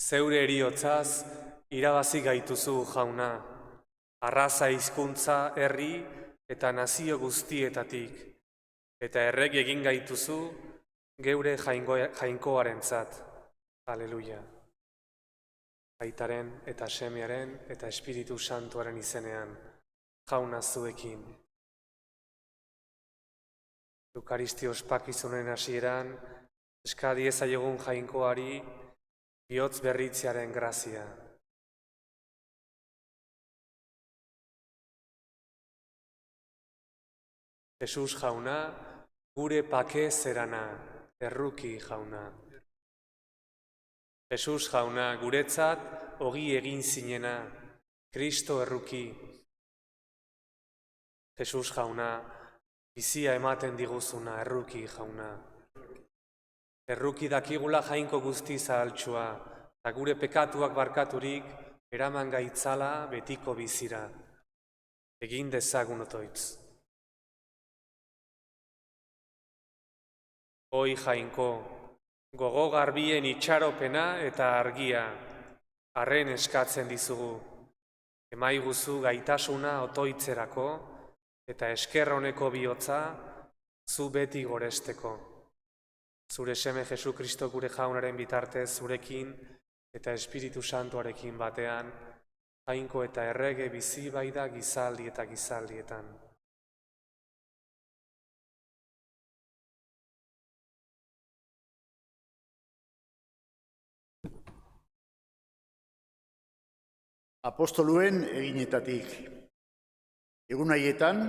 Zeure eriotzaz irabazi gaituzu, Jauna, arraza hizkuntza, herri eta nazio guztietatik, eta errege egin gaituzu geure jainkoarentzat. Aleluia. Aitaren eta Semearen eta Espiritu Santuaren izenean, Jauna zuekin. Eukaristio ospakizunen hasieran, eska diezaiogun jainkoari bihotz berritzearen grazia. Jesus Jauna, gure pake zerana, erruki Jauna. Jesus Jauna, guretzat ogi egin zinena, Kristo erruki. Jesus Jauna, bizia ematen diguzuna, erruki Jauna. Erruki dakigula jainko guzti zahaltsua, eta gure pekatuak barkaturik eraman gaitzala betiko bizira. Egin dezagun otoitz. Oi jainko, gogo garbien itxaropena eta argia, arren eskatzen dizugu. Emaiguzu gaitasuna otoitzerako, eta esker honeko bihotza zu beti goresteko. Zure seme Jesu Kristo gure Jaunaren bitartez zurekin eta Espiritu Santuarekin batean, jainko eta errege bizi baida gizaldi eta gizaldietan. Apostoluen eginetatik. Egun haietan,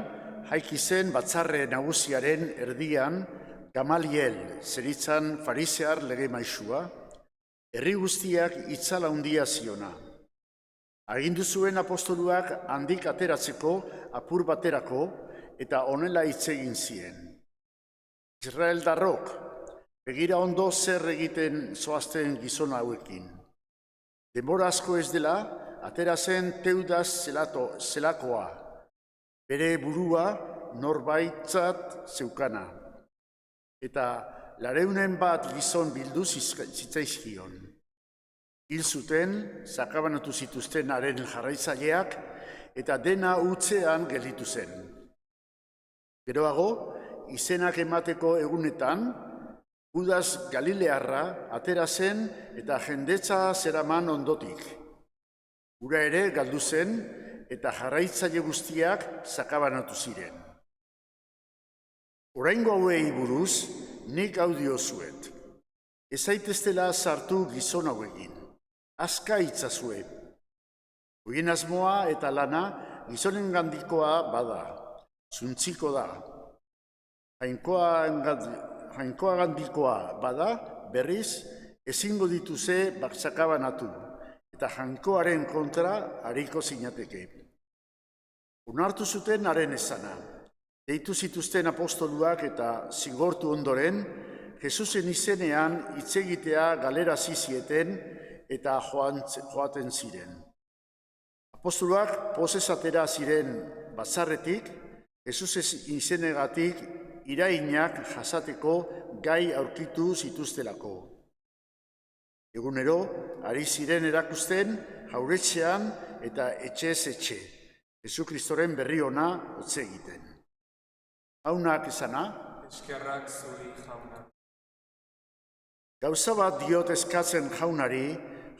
jaiki zen batzarre nagusiaren erdian Gamaliel, zeritzan farisear lege maisua, herri guztiak itzala handia ziona. Agindu zuen apostoluak handik ateratzeko apur baterako eta honela hitz egin zien. Israeldarrok, begira ondo zer egiten zoazten gizon hauekin. Denbora asko ez dela, atera zen Teudas zelakoa, bere burua norbaitzat zeukana, eta 200 gizon bildu zitzaizkion. Hil zuten, sakabanatu zituzten haren jarraitzaileak, eta dena utzean gelditu zen. Geroago, izenak emateko egunetan, Judas Galilearra atera zen eta jendetza zeraman ondotik. Ura ere galdu zen eta jarraitzaile guztiak sakabanatu ziren. Oraingo hauei buruz, nik hau diozuet. Ez zaiteztela sartu gizon hauekin. Azka itzazue. Horien asmoa eta lana gizonengandikoa bada. Zuntziko da. Jainkoagandikoa bada, berriz, ezingo dituze sakabanatu. Eta jainkoaren kontra hariko zinateke. Onartu zuten haren esana. Deitu zituzten apostoluak eta zigortu ondoren, Jesusen izenean hitz egitea galerazi zieten eta joaten ziren. Apostoluak pozez atera ziren batzarretik, Jesus izenegatik irainak jasateko gai aurkitu zituztelako. Egunero, ari ziren erakusten jauretxean eta etxez etxe, Jesu Kristoren berri ona hotze egiten. Jaunak esana? Eskerrak zuri, Jauna. Gauza bat diot eskatzen jaunari,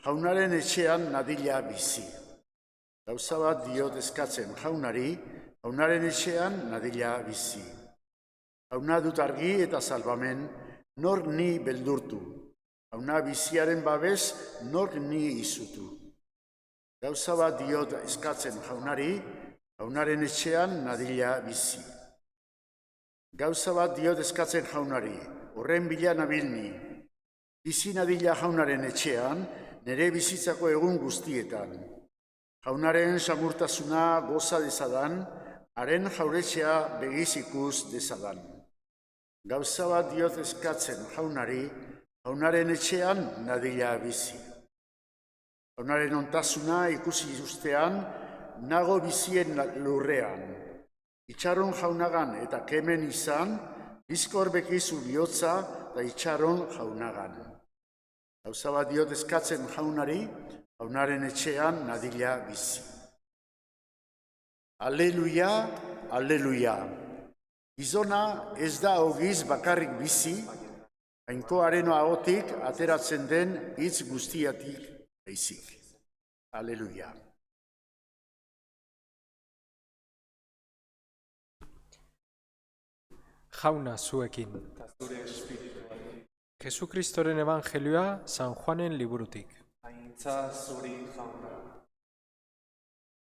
jaunaren etxean nadila bizi. Gauza bat diot eskatzen jaunari, jaunaren etxean nadila bizi. Jauna dut argi eta salbamen, nor ni beldurtu. Jauna biziaren babes, nor ni izutu. Gauza bat diot eskatzen jaunari, jaunaren etxean nadila bizi. Gauza bat diot eskatzen jaunari, horren bila nabilni. Bizi nadila jaunaren etxean, nire bizitzako egun guztietan. Jaunaren samurtasuna goza dezadan, haren jauretxea begiz ikus dezadan. Gauza bat diot eskatzen jaunari, jaunaren etxean nadila bizi. Jaunaren ontasuna ikusi ustean, nago bizien lurrean. Itxaron jaunagan eta kemen izan, bizkor bekizu bihotza da itxaron jaunagan. Gauza bat diot eskatzen jaunari, jaunaren etxean nadila bizi. Aleluia, aleluia. Gizona ez da ogiz bakarrik bizi, Jainkoaren ahotik ateratzen den hitz guztiatik baizik. Aleluia. Jauna zuekin. Jesukristoren evangelioa San Juanen liburutik. Aintza zuri jauna.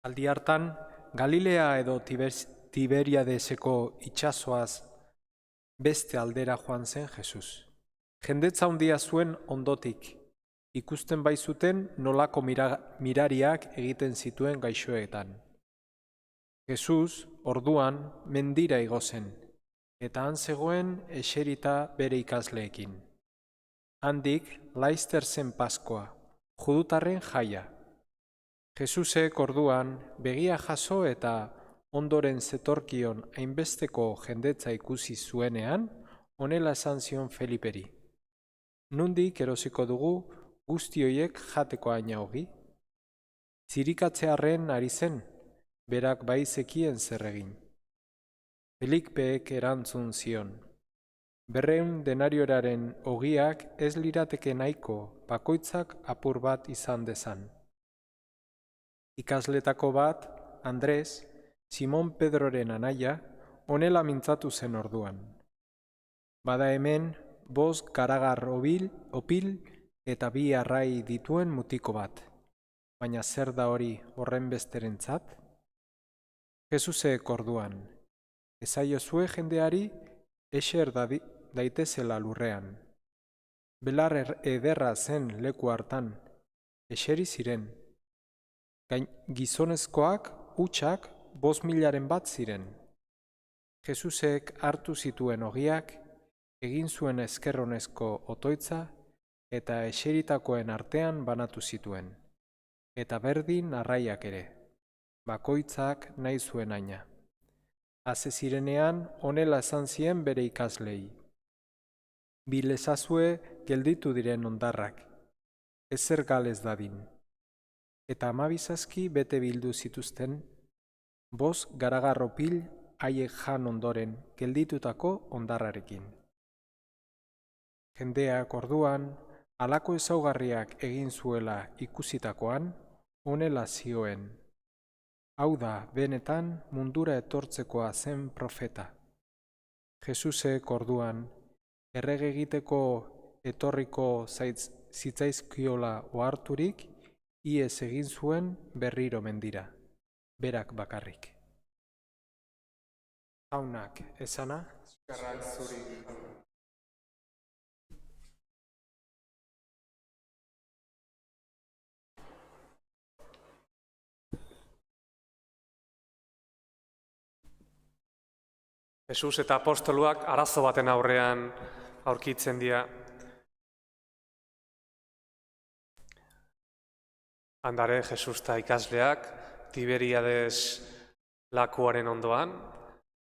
Aldi hartan, Galilea edo Tiberiadeseko itsasoaz beste aldera joan zen Jesus. Jendetza handia zuen ondotik, ikusten baizuten nolako mirariak egiten zituen gaixoetan. Jesus, orduan, mendira igo zen, eta han zegoen eserita bere ikasleekin. Handik, laizter zen Paskoa, judutarren jaia. Jesusek orduan begia jaso eta ondoren zetorkion hainbesteko jendetza ikusi zuenean, honela esan zion Feliperi. Nondik erosiko dugu guzti horiek jateko haina hogi? Zirikatzearren ari zen, berak bai zekien zer egin. Felipek erantzun zion. 200 denarioraren ogiak ez lirateke nahiko bakoitzak apur bat izan dezan. Ikasletako bat, Andres, Simon Pedroren anaia, honela mintzatu zen orduan. Bada hemen, 5 garagar opil eta 2 arrai dituen mutiko bat. Baina zer da hori horren besterentzat? Jesusek orduan, esaiozue jendeari eser daitezela lurrean. Belar ederra zen leku hartan, eseri ziren. Gizonezkoak hutsak 5.000 bat ziren. Jesusek hartu zituen ogiak, egin zuen ezkerronezko otoitza eta eseritakoen artean banatu zituen. Eta berdin arraiak ere, bakoitzak nahi zuen haina. Haze zirenean honela esan zien bere ikaslei. Bilezazue gelditu diren hondarrak, ezer galez dadin. Eta 12 bete bildu zituzten, 5 garagarropil haiek jan ondoren gelditutako hondarrarekin. Jendeak orduan, halako ezaugarriak egin zuela ikusitakoan, honela zioen. Hau da, benetan mundura etortzekoa zen profeta. Jesusek orduan, errege egiteko etorriko zitzaizkiola oharturik, ihes egin zuen berriro mendira, berak bakarrik. Jaunak esana, Eskerrak zuri jauna. Jesus eta apostoluak arazo baten aurrean aurkitzen dira. Handare Jesus eta ikasleak Tiberiades lakuaren ondoan,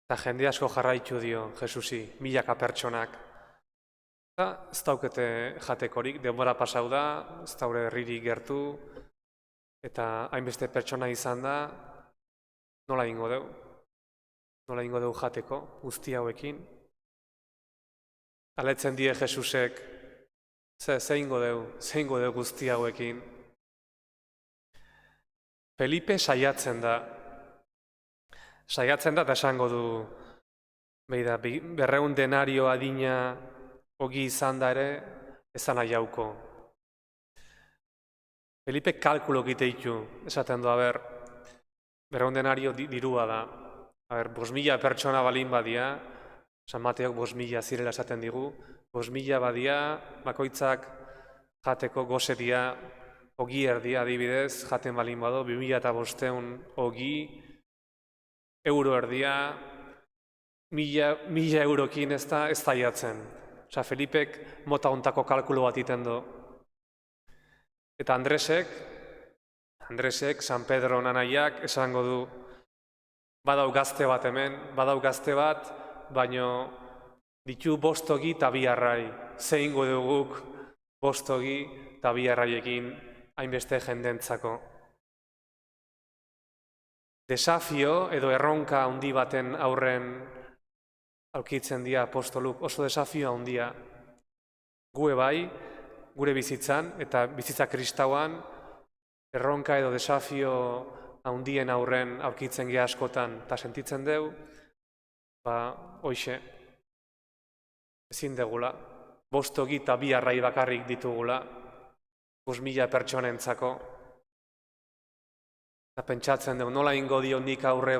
eta jende asko jarraitu dio Jesusi, milaka pertsonak. Eta ez daukete jatekorik, denbora pasau da, ez daure herririk gertu, eta hainbeste pertsona izan da, nola ingo deu? Nola ingo deu jateko, guzti hauekin? Aletzen die Jesusek, ze ingo deu guzti hauekin? Felipe saiatzen da eta esango du, 200 denario adina ogi izan da ere, ezan aiauko. Felipe kalkulo egite ditu, esaten du, 200 denario dirua da. 5.000 pertsona balin badia, San Mateok 5.000 zirela esaten digu, 5.000 badia, bakoitzak jateko goze dia, ogi erdia adibidez, jaten balin bado, 2.500 ogi, euro erdia, 1.000 eurokin ez da jatzen. Osa, Felipek mota hontako kalkulo bat iten du. Eta Andresek, San Pedro nanaiak esango du, badau gazte bat hemen, baino ditu bostogi eta bi arrai. Zeingo duguk bostogi eta bi arraiekin hainbeste jendentzako. Desafio edo erronka handi baten aurren aurkitzen dira apostoluk, oso desafio handia. Gue bai, gure bizitzan eta bizitza kristauan erronka edo desafio handien aurren aurkitzen gea askotan eta sentitzen deu, hoixe, ezin degula, bostogi eta bi arrai bakarrik ditugula, 5.000 pertsonentzako. Eta pentsatzen dugu, nola ingo dio nik aurre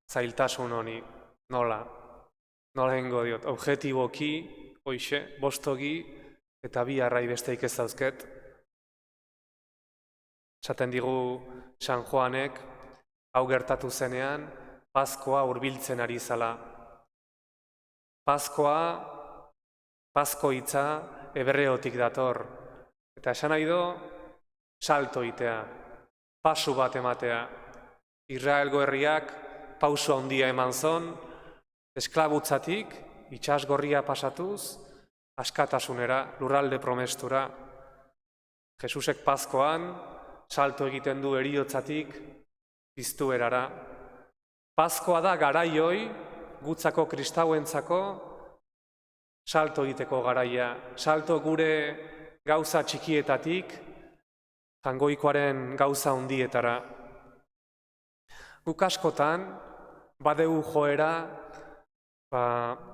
zailtasun honi, nola ingo diot, objetiboki, hoixe, bostogi eta bi arrai besteik ez dauzket. Esaten digu San Joanek, hau gertatu zenean, Paskoa hurbiltzen ari zala. Pasko hitza hebreotik dator, eta esan nahi do, salto itea, pasu bat ematea. Israelgo herriak pauso handia eman zon, esklabutzatik, itsasgorria pasatuz, askatasunera, lurralde promestura. Jesusek Paskoan, salto egiten du heriotzatik, piztu erara. Paskoa da garaioi, gutzako kristauentzako, salto egiteko garaia. Salto gure gauza txikietatik, Jaungoikoaren gauza handietara. Guk askotan, badegu joera,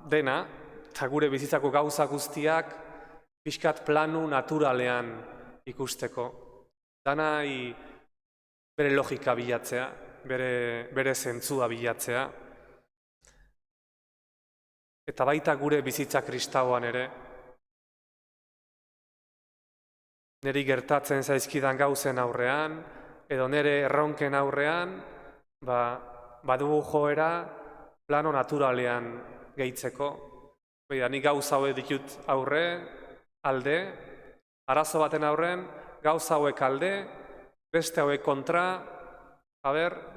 dena, eta gure bizitzako gauza guztiak, pixkat planu naturalean ikusteko. Danai bere logika bilatzea, bere zentzua bilatzea. Eta baita gure bizitza kristauan ere. Neri gertatzen zaizkidan gauzen aurrean, edo nere erronken aurrean, badugu joera plano naturalean gehitzeko. Nik gauza hauek ditut aurre, alde, arazo baten aurren, gauza hauek alde, beste hauek kontra,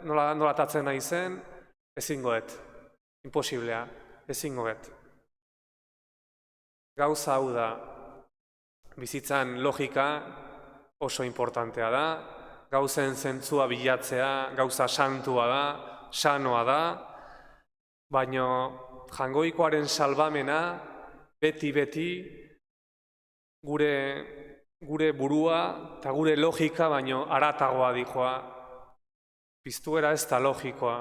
nola atatzen nahi zen, ezingoet, imposiblea, ezingoet. Gauza hau da, bizitzan logika oso importantea da, gauzen zentzua bilatzea, gauza santua da, sanoa da, baino Jaungoikoaren salbamena beti gure burua eta gure logika baino haratagoa dijoa. Piztuera ez da logikoa.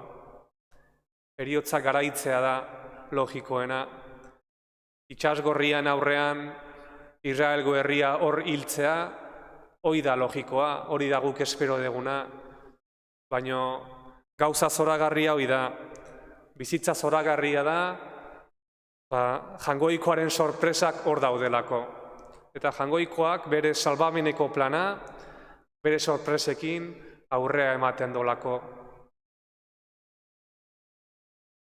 Heriotza garaitzea da logikoena. Itsasgorrian aurrean Israelgo herria hor hiltzea, hori da logikoa, hori da guk espero deguna, baino gauza zoragarria hori da, bizitza zoragarria da, Jaungoikoaren sorpresak hor daudelako. Eta Jaungoikoak bere salbameneko plana, bere sorpresekin aurrea ematen dolako.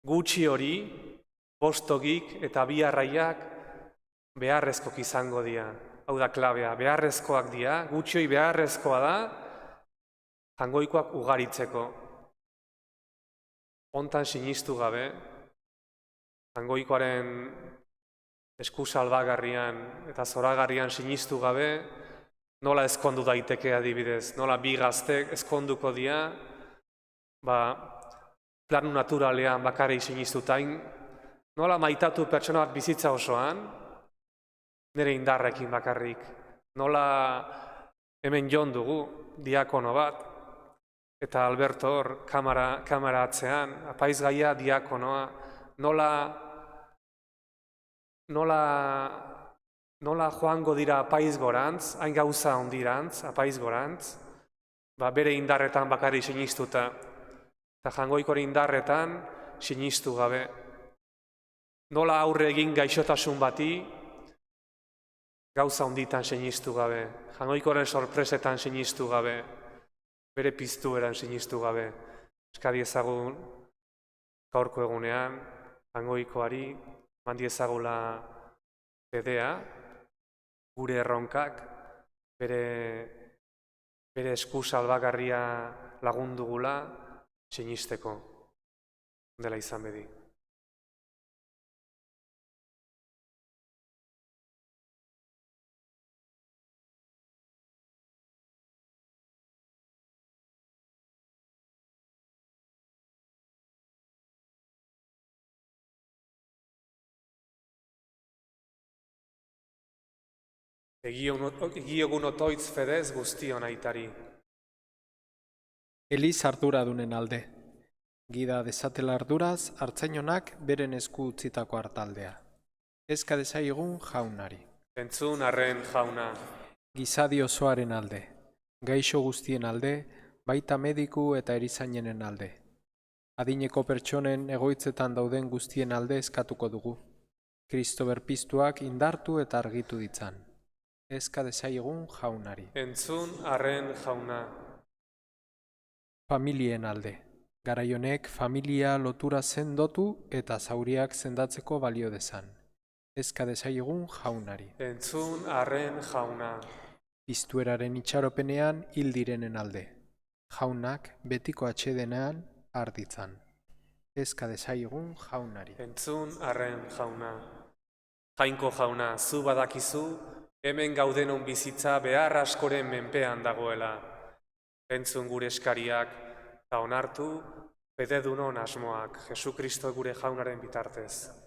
Gutxi hori, bostogik eta bi arraiak beharrezkoak izango dira. Hau da klabea, beharrezkoak dira, gutxioi beharrezkoa da, Jaungoikoak ugaritzeko. Hontan sinistu gabe, Jaungoikoaren esku salbagarrian eta zoragarrian sinistu gabe, nola ezkondu daiteke adibidez, nola bi gaztek ezkonduko dira, planu naturalean bakarrik sinistutain, nola maitatu pertsona bat bizitza osoan, nire indarrekin bakarrik. Nola hemen jon dugu, diakono bat, eta Alberto hor, kamera atzean, apaiz gaia diakonoa, nola joango dira apaiz gorantz, hain gauza ondirantz, apaiz gorantz, bere indarretan bakarrik sinistuta, eta Jaungoikoaren indarretan sinistu gabe. Nola aurre egin gaixotasun bati, gauza honditan sinistu gabe, Jaungoikoaren sorpresetan sinistu gabe, bere piztueran sinistu gabe. Eskadi ezagun gaurko egunean, Jaungoikoari, mandi ezagula bedea, gure erronkak, bere esku salbagarria lagundugula sinisteko. Dela izan bedi. Egiogun otoitz fedez guztion aitari. Eliz arduradunen alde. Gida dezatela arduraz, hartzainonak beren esku utzitako hartaldea. Eska dezaiegun jaunari. Entzun arren jauna. Gizadi osoaren alde. Gaixo guztien alde, baita mediku eta erizainenen alde. Adineko pertsonen egoitzetan dauden guztien alde eskatuko dugu. Kristo berpiztuak indartu eta argitu ditzan. Eska dezaiegun jaunari. Entzun arren jauna. Familien alde. Garai honek familia lotura sendotu eta zauriak sendatzeko balio dezan. Eska dezaiegun jaunari. Entzun arren jauna. Piztueraren itxaropenean hil direnen alde. Jaunak betiko atsedenean arditzan. Eska dezaiegun jaunari. Entzun arren jauna. Jainko jauna, zu badakizu, hemen gaudenon bizitza behar askoren menpean dagoela. Entzun gure eskariak, eta onartu, bededunon asmoak, Jesukristo gure jaunaren bitartez.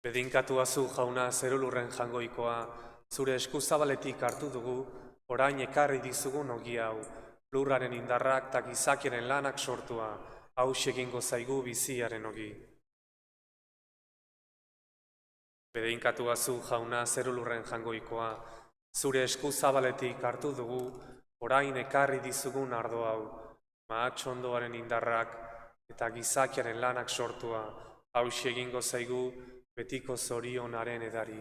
Bedinkatuazu jauna zerulurren jangoikoa, zure eskuzabaletik hartu dugu, orain ekarri dizugun ogi hau, lurraren indarrak eta gizakiaren lanak sortua, haus egingo zaigu biziaren ogi. Bedinkatuazu jauna zerulurren jangoikoa, zure eskuzabaletik hartu dugu, orain ekarri dizugun ardo hau, mahatxondoaren indarrak eta gizakiaren lanak sortua, haus egingo zaigu betiko zorionaren edari.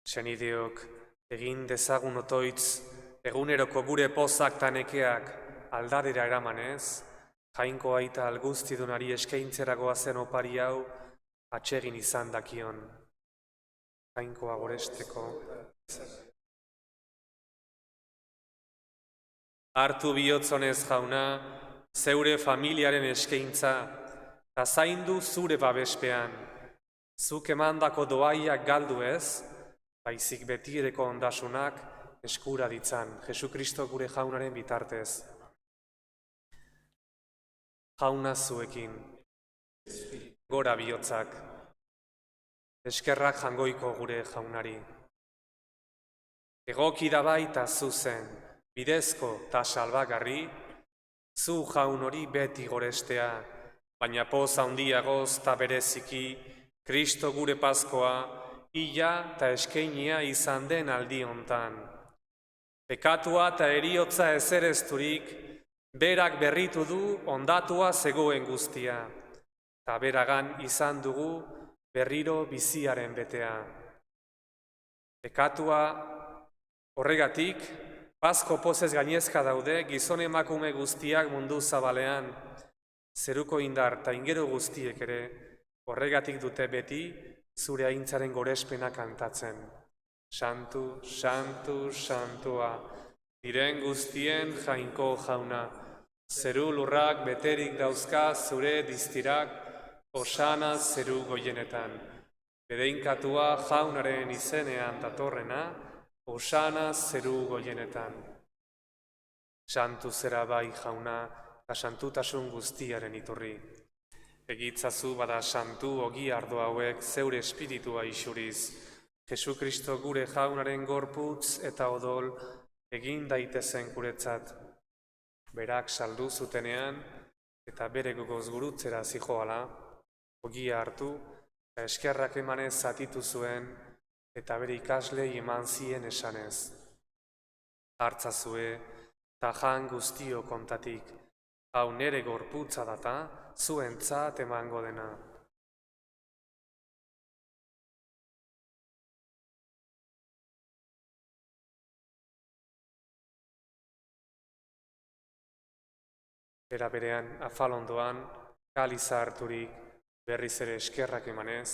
Senideok, egin dezagun otoitz, eguneroko gure pozak ta nekeak aldadera eramanez, jainko aita alguztidunari eskaintzeragoa zen opari hau, atsegin izan dakion. Jainkoa goresteko. Hartu bihotzonez jauna, zeure familiaren eskaintza, eta zaindu zure babespean. Zuk emandako doaiak galdu ez, baizik betireko ondasunak eskura ditzan, Jesukristo gure jaunaren bitartez. Jauna zuekin, gora bihotzak, eskerrak jangoiko gure jaunari. Egoki da baita zuzen, bidezko ta salbagarri, zu jaun hori beti gorestea, baina poz handiagoz ta bereziki, Kristo gure Paskoa, hila eta eskeinia izan den aldi hontan. Pekatua eta heriotza ezerezturik, berak berritu du ondatua zegoen guztia, eta beragan izan dugu berriro biziaren betea. Pekatua horregatik, Pasko pozez gainezka daude gizon emakume guztiak mundu zabalean, zeruko indar eta ingero guztiek ere, horregatik dute beti zure aintzaren gorespena kantatzen. Santu, santu, santua, diren guztien jainko jauna, zeru lurrak beterik dauzka zure diztirak, osana zeru goienetan. Bedeinkatua jaunaren izenean datorrena, osana zeru goienetan. Santu zera bai jauna, eta santutasun guztiaren iturri. Egitzazu bada santu ogi ardo hauek zeure espiritua isuriz, Jesukristo gure jaunaren gorputz eta odol egin daitezen guretzat. Berak saldu zutenean eta bere gogoz gurutzera zijoala, ogia hartu eta eskerrak emanez zatitu zuen eta bere ikaslei eman zien esanez. Hartzazue eta jan guztio kontatik, hau nere gorputza data, zuentzat emango dena. Era berean, afalondoan, kaliza harturik, berriz ere eskerrak emanez,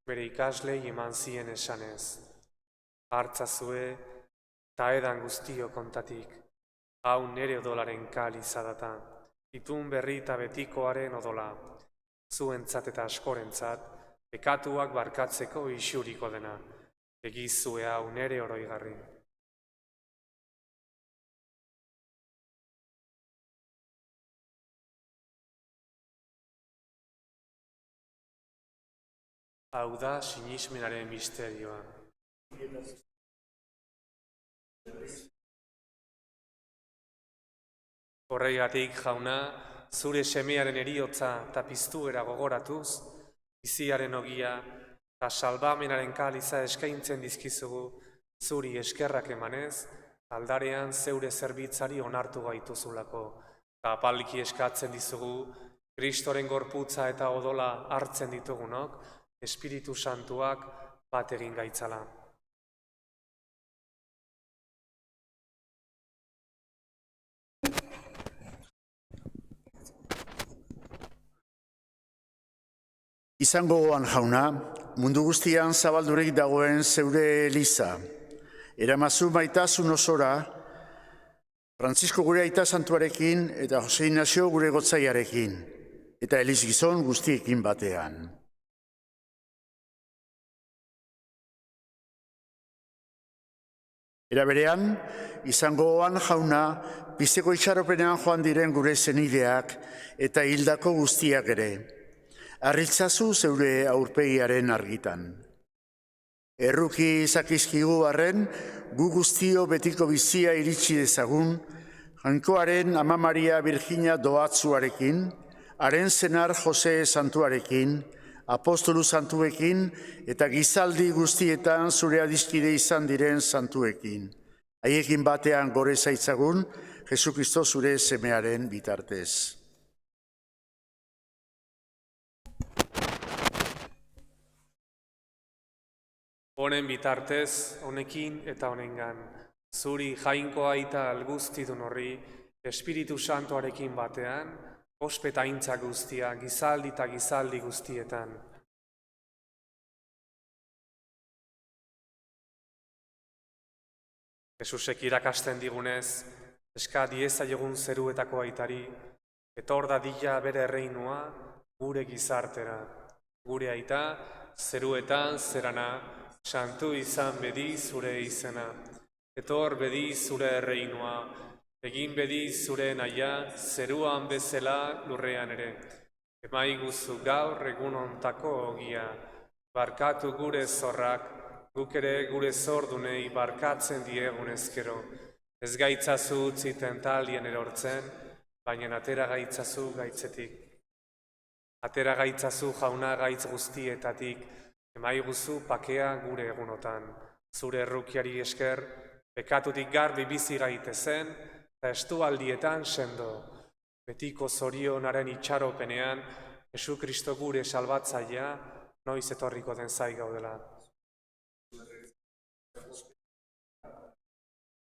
bere ikaslei eman zien esanez. Hartzazue, eta edan guztio kontatik, hau nere odolaren kaliza data, itun berri eta betikoaren odola, zuentzat eta askorentzat, pekatuak barkatzeko isuriko dena, egizue hau nere oroigarri. Hau da sinismenaren misterioa. Horregatik, jauna, zure semearen heriotza eta piztuera gogoratuz, biziaren ogia eta salbamenaren kaliza eskaintzen dizkizugu, zuri eskerrak emanez, aldarean zeure zerbitzari onartu gaituzulako, eta apaliki eskatzen dizugu, Kristoren gorputza eta odola hartzen ditugunok, Espiritu Santuak bat egin gaitzala. Izango goan jauna, mundu guztian zabaldurik dagoen zeure eliza. Eramazu maitasun osora, Frantzisko gure aita santuarekin eta Jose Ignacio gure gotzaiarekin, eta eliz gizon guztiekin batean. Era berean, izango goan jauna, pizteko itxaropenean joan diren gure zenideak eta hildako guztiak ere. Arritzazu zeure aurpegiaren argitan. Erruki zakizkigu arren, gu guztio betiko bizia iritsi dezagun, Jainkoaren Ama Maria Virginia doatzuarekin, haren senar Jose Santuarekin, apostolu santuekin eta gizaldi guztietan zure adiskide izan diren santuekin. Haiekin batean gore zaitzagun, Jesukristo zure semearen bitartez. Honen bitartez, honekin eta honengan, zuri jainko aita alguztidun horri, Espiritu Santuarekin batean, ospetaintza guztia, gizaldi eta gizaldi guztietan. Jesusek irakasten digunez, eska diezaiogun zeruetako aitari, etor dadila bere erreinua gure gizartera. Gure aita, zeruetan zerana, santu izan bedi zure izena. Etor bedi zure erreinua, egin bedi zure naia, zeruan bezala lurrean ere. Emaiguzu gaur egun ontako ogia, barkatu gure zorrak, guk ere gure zordunei barkatzen diegun ezkero. Ez gaitzazu utzi tentalien erortzen, baina atera gaitzazu gaitzetik. Atera gaitzazu jauna gaitz guztietatik, emaiguzu pakea gure egunotan. Zure errukiari esker, pekatutik garbi bizi gaitezen, eta estualdietan sendo. Betiko zorionaren itxaropenean, Jesukristo gure salbatzailea, noiz etorriko den zai gaudela.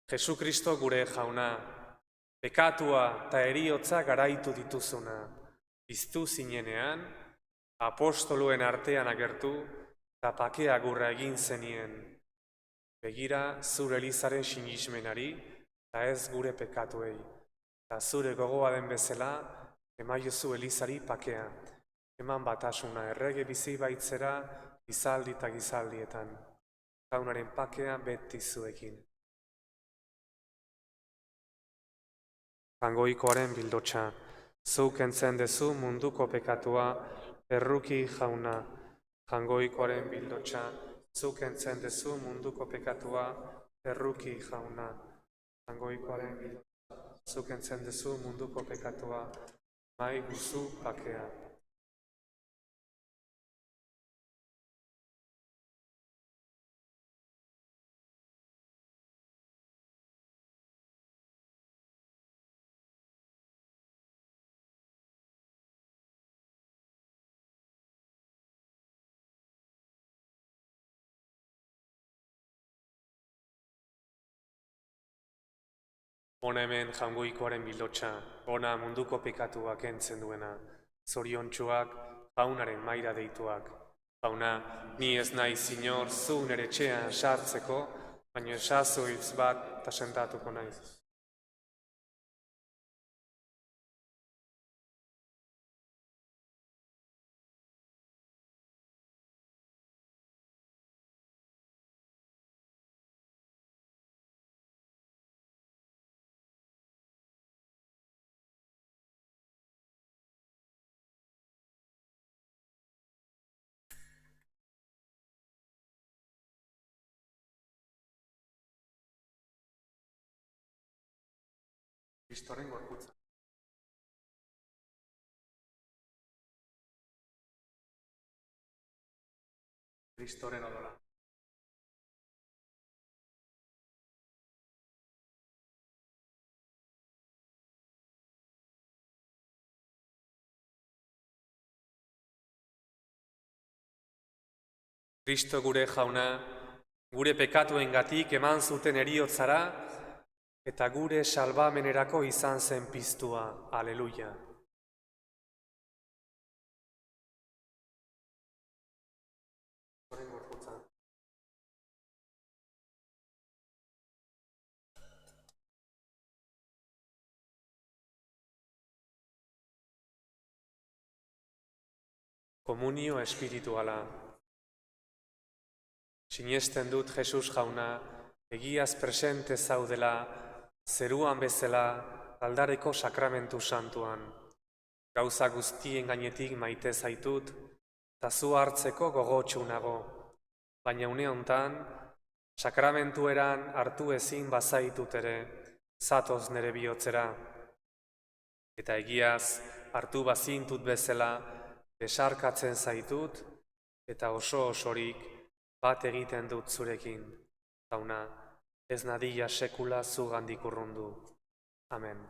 Jesukristo gure jauna, pekatua eta heriotza garaitu dituzuna, piztu zinenean, apostoluen artean agertu, eta pakea gurra egin zenien. Begira zure elizaren sinismenari, eta ez gure pekatuei. Eta zure gogoa den bezala, emaiozu elizari pakea. Eman batasuna errege bizi baitzera, gizaldi eta gizaldietan. Jaunaren pakea beti zuekin. Jangoikoaren bildotxa, zuk entzen dezu munduko pekatua, erruki jauna. Jangoikoaren bildotxa, zuk entzen dezu munduko pekatua, erruki jauna. Jangoikoaren bildotxa, zuk entzen dezu munduko pekatua, mai guzu pakea. Hona hemen jaungoikoaren bilotxa, hona munduko pekatuak entzen duena, zoriontsuak jaunaren maira deituak. Jauna, ni ez naiz inor zu nere etxean sartzeko, baina esazu hitz bat eta sentatuko naiz. Kristoren gorputza. Kristoren odola. Kristo gure jauna, gure pekatuengatik eman zuten heriotzara, eta gure salbamenerako izan zen piztua. Aleluia. Komunio espirituala. Sinesten dut Jesus jauna, egiaz presente zaudela, zeruan bezala, aldareko sakramentu santuan. Gauza guztien gainetik maite zaitut, eta zu hartzeko gogotsu nago. Baina une hontan, sakramentueran hartu ezin bazaitut ere, zatoz nere bihotzera. Eta egiaz, hartu bazintut bezala, besarkatzen zaitut, eta oso-osorik bat egiten dut zurekin. Jauna, ez nadila sekula zugandik urrundu. Amen.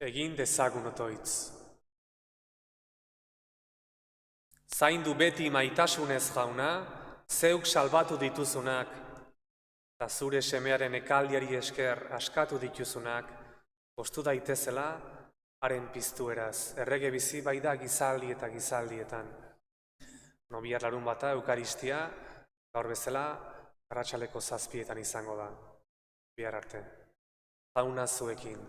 Egin dezagun otoitz. Zaindu beti maitasunez jauna, zeuk salbatu dituzunak, eta zure semearen ekaldiari esker askatu dituzunak, postu daitezela, haren piztueraz, errege bizi baida gizaldi eta gizaldietan. Bihar larunbata, Eukaristia, gaur bezala, arratsaleko 7:00 izango da. Bihar arte. Jauna zuekin.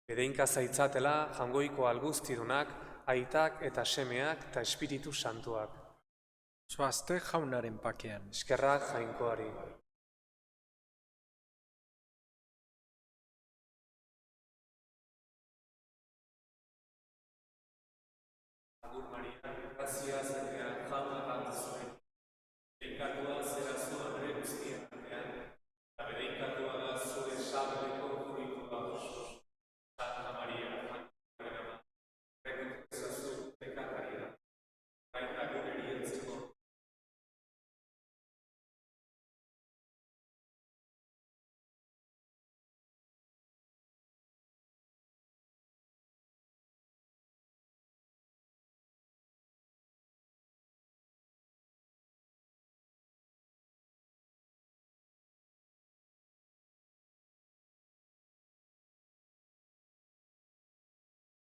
Bedeinka zaitzatela jangoiko alguztidunak, aitak eta semeak eta Espiritu Santuak. Zoazte jaunaren pakean. Eskerrak jainkoari. Agur Maria, graziaz eta jauna bat zuen. Pekatua zera zu andre guztia.